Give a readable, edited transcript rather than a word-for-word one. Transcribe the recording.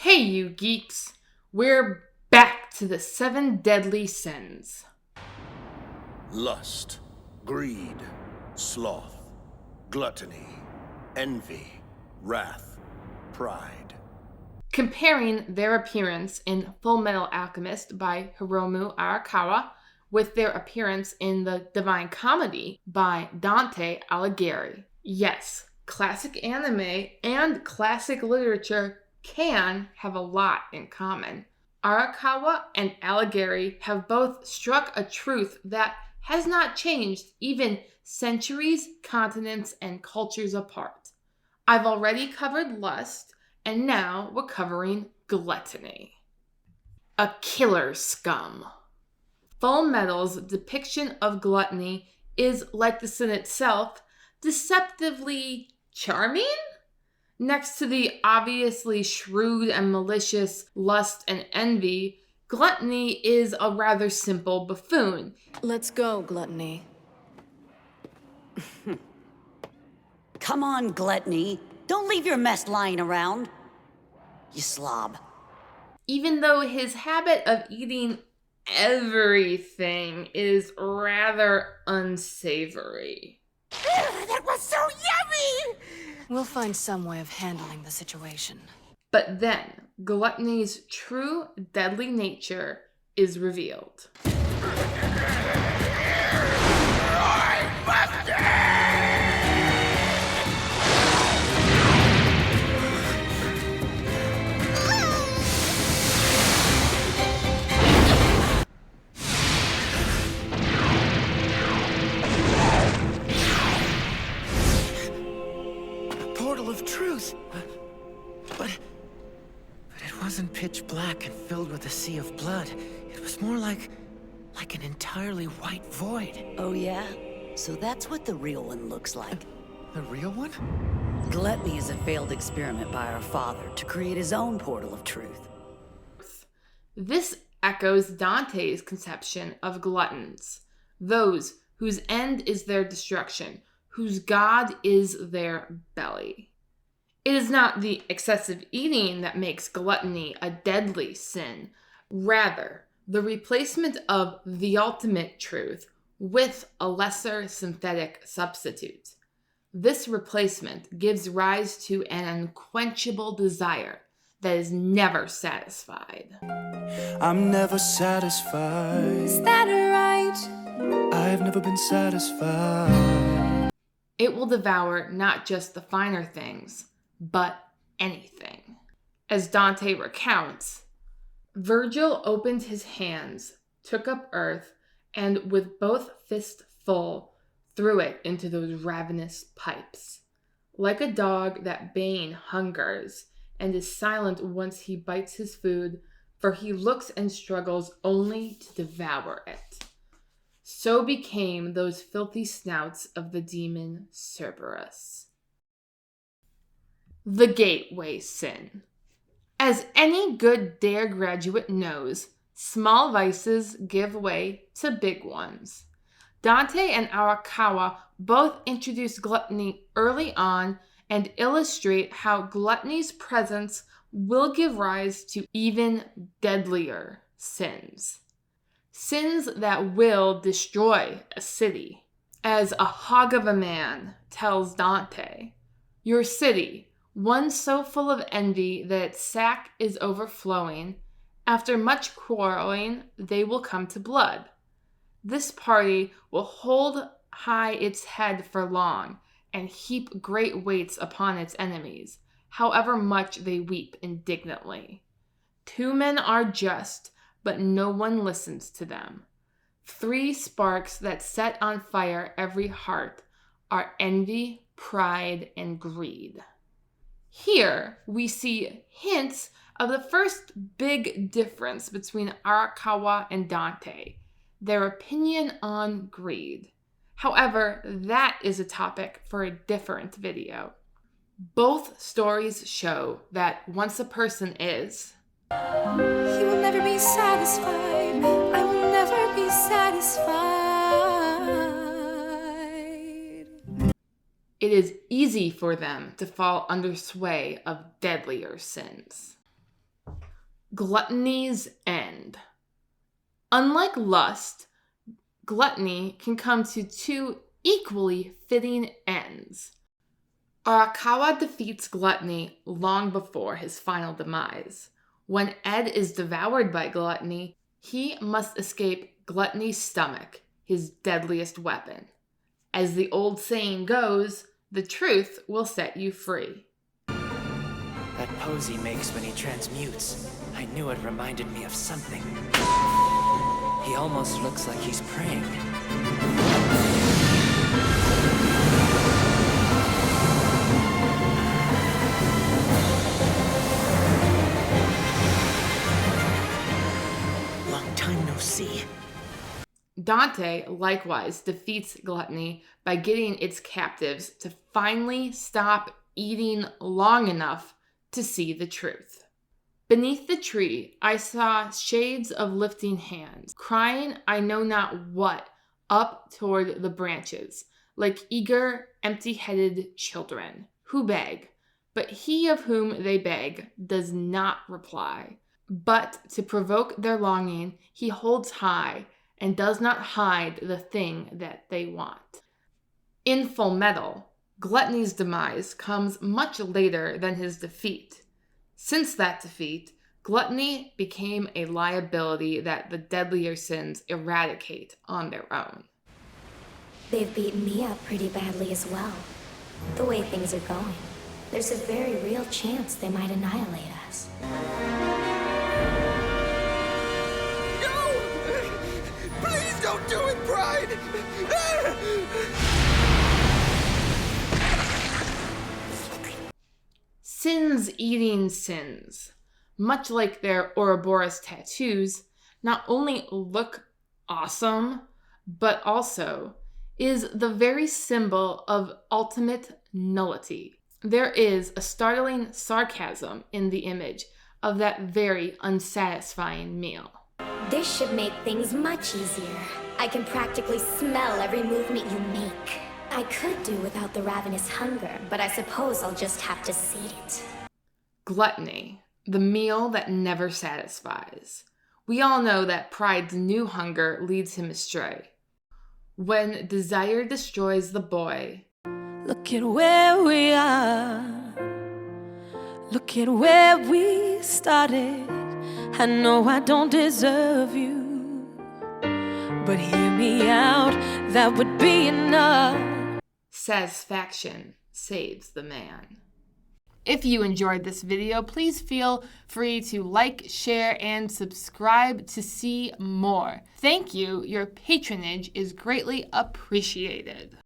Hey, you geeks! We're back to the 7 deadly sins. Lust, greed, sloth, gluttony, envy, wrath, pride. Comparing their appearance in Fullmetal Alchemist by Hiromu Arakawa with their appearance in the Divine Comedy by Dante Alighieri. Yes, classic anime and classic literature can have a lot in common. Arakawa and Alighieri have both struck a truth that has not changed even centuries, continents, and cultures apart. I've already covered lust, and now we're covering gluttony. A killer scum. Fullmetal's depiction of gluttony is, like the sin itself, deceptively charming? Next to the obviously shrewd and malicious lust and envy, gluttony is a rather simple buffoon. Let's go, Gluttony. Come on, Gluttony. Don't leave your mess lying around. You slob. Even though his habit of eating everything is rather unsavory. That was so yummy! We'll find some way of handling the situation. But then, gluttony's true deadly nature is revealed. Portal of truth. But it wasn't pitch black and filled with a sea of blood. It was more like an entirely white void. Oh yeah? So that's what the real one looks like. The real one? Gluttony is a failed experiment by our father to create his own portal of truth. This echoes Dante's conception of gluttons, those whose end is their destruction, whose god is their belly. It is not the excessive eating that makes gluttony a deadly sin, rather, the replacement of the ultimate truth with a lesser synthetic substitute. This replacement gives rise to an unquenchable desire that is never satisfied. I'm never satisfied. Is that right? I've never been satisfied. It will devour not just the finer things, but anything. As Dante recounts, Virgil opened his hands, took up earth, and with both fists full, threw it into those ravenous pipes. Like a dog that baying hungers, and is silent once he bites his food, for he looks and struggles only to devour it. So became those filthy snouts of the demon Cerberus. The gateway sin. As any good DARE graduate knows, small vices give way to big ones. Dante and Arakawa both introduce gluttony early on and illustrate how gluttony's presence will give rise to even deadlier sins. Sins that will destroy a city. As a hog of a man tells Dante, your city, one so full of envy that its sack is overflowing, after much quarreling they will come to blood. This party will hold high its head for long, and heap great weights upon its enemies, however much they weep indignantly. 2 men are just, but no one listens to them. 3 sparks that set on fire every heart are envy, pride, and greed. Here we see hints of the first big difference between Arakawa and Dante, their opinion on greed. However, that is a topic for a different video. Both stories show that once a person is, He will never be satisfied. I will never be satisfied. it is easy for them to fall under sway of deadlier sins. Gluttony's end. Unlike lust, gluttony can come to two equally fitting ends. Arakawa defeats Gluttony long before his final demise. When Ed is devoured by Gluttony, he must escape Gluttony's stomach, his deadliest weapon. As the old saying goes, the truth will set you free. That pose he makes when he transmutes, I knew it reminded me of something. He almost looks like he's praying. Long time no see. Dante likewise defeats Gluttony by getting its captives to finally stop eating long enough to see the truth. Beneath the tree, I saw shades of lifting hands, crying I know not what up toward the branches, like eager, empty-headed children who beg, but he of whom they beg does not reply. But to provoke their longing, he holds high and does not hide the thing that they want. In Fullmetal, Gluttony's demise comes much later than his defeat. Since that defeat, Gluttony became a liability that the deadlier sins eradicate on their own. They've beaten me up pretty badly as well. The way things are going, there's a very real chance they might annihilate us. No! Please don't do it, Pride! Sins eating sins, much like their Ouroboros tattoos, not only look awesome, but also is the very symbol of ultimate nullity. There is a startling sarcasm in the image of that very unsatisfying meal. This should make things much easier. I can practically smell every movement you make. I could do without the ravenous hunger, but I suppose I'll just have to see it. Gluttony, the meal that never satisfies. We all know that pride's new hunger leads him astray. When desire destroys the boy, Look at where we are. Look at where we started. I know I don't deserve you, but hear me out, that would be enough. satisfaction saves the man. If you enjoyed this video, please feel free to like, share, and subscribe to see more. Thank you. Your patronage is greatly appreciated.